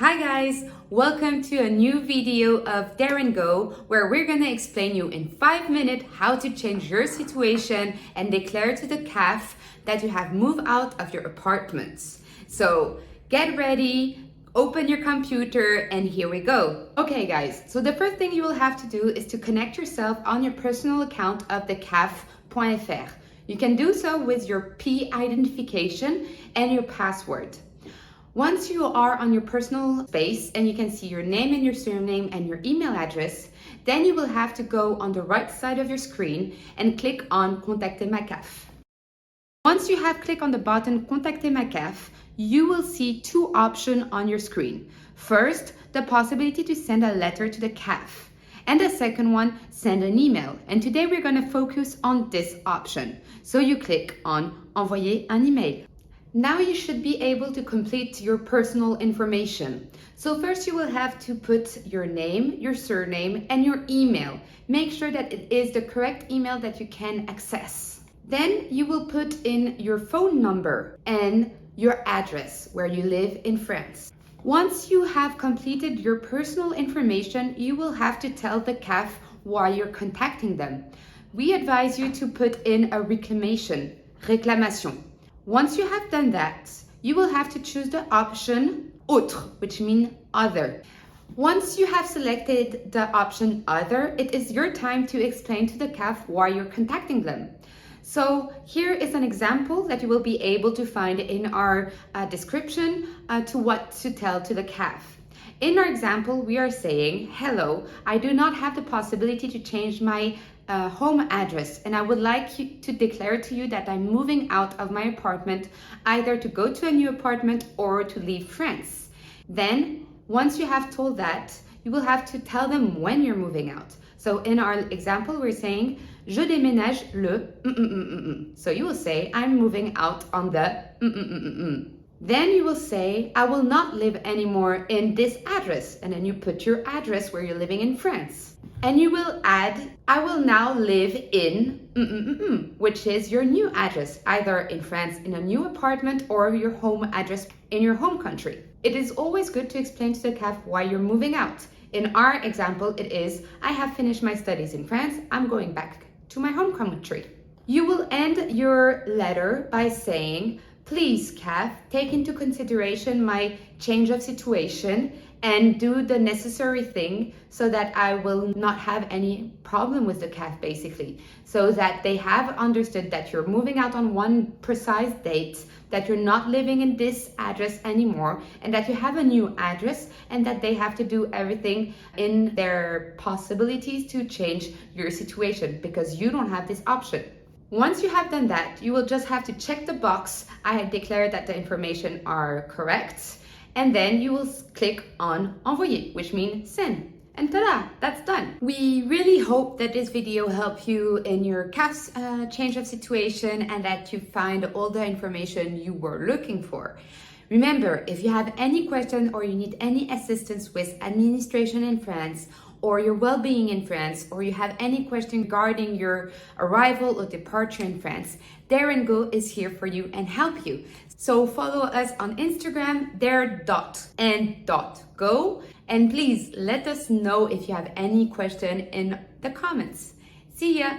Hi guys, welcome to a new video of Dare&Go where we're gonna explain you in 5 minutes how to change your situation and declare to the CAF that you have moved out of your apartment. So get ready, open your computer, and here we go. Okay guys, so the first thing you will have to do is to connect yourself on your personal account of the CAF.fr. You can do so with your P identification and your password. Once you are on your personal space and you can see your name and your surname and your email address, then you will have to go on the right side of your screen and click on Contacter ma CAF. Once you have clicked on the button Contacter ma CAF, you will see two options on your screen. First, the possibility to send a letter to the CAF. And the second one, send an email. And today we're going to focus on this option. So you click on Envoyer un email. Now you should be able to complete your personal information. So first you will have to put your name, your surname, and your email. Make sure that it is the correct email that you can access. Then you will put in your phone number and your address where you live in France. Once you have completed your personal information, you will have to tell the CAF why you're contacting them. We advise you to put in a réclamation. Once you have done that, you will have to choose the option Autre, which means other. Once you have selected the option other, it is your time to explain to the CAF why you're contacting them. So here is an example that you will be able to find in our description to what to tell to the CAF. In our example, we are saying, hello, I do not have the possibility to change my home address, and I would like you to declare to you that I'm moving out of my apartment, either to go to a new apartment or to leave France. Then, once you have told that, you will have to tell them when you're moving out. So in our example, we're saying, je déménage le So you will say, I'm moving out on the Then you will say, I will not live anymore in this address. And then you put your address where you're living in France. And you will add, I will now live in which is your new address, either in France in a new apartment or your home address in your home country. It is always good to explain to the CAF why you're moving out. In our example, it is, I have finished my studies in France, I'm going back to my home country. You will end your letter by saying, please, CAF, take into consideration my change of situation and do the necessary thing so that I will not have any problem with the CAF, basically. So that they have understood that you're moving out on one precise date, that you're not living in this address anymore, and that you have a new address, and that they have to do everything in their possibilities to change your situation because you don't have this option. Once you have done that, you will just have to check the box, I have declared that the information are correct, and then you will click on Envoyer, which means send. And ta-da, that's done. We really hope that this video helped you in your CAF's change of situation and that you find all the information you were looking for. Remember, if you have any question or you need any assistance with administration in France, or your well-being in France, or you have any question regarding your arrival or departure in France, Dare&Go is here for you and help you. So follow us on Instagram, dare.and.go, and please let us know if you have any question in the comments. See ya!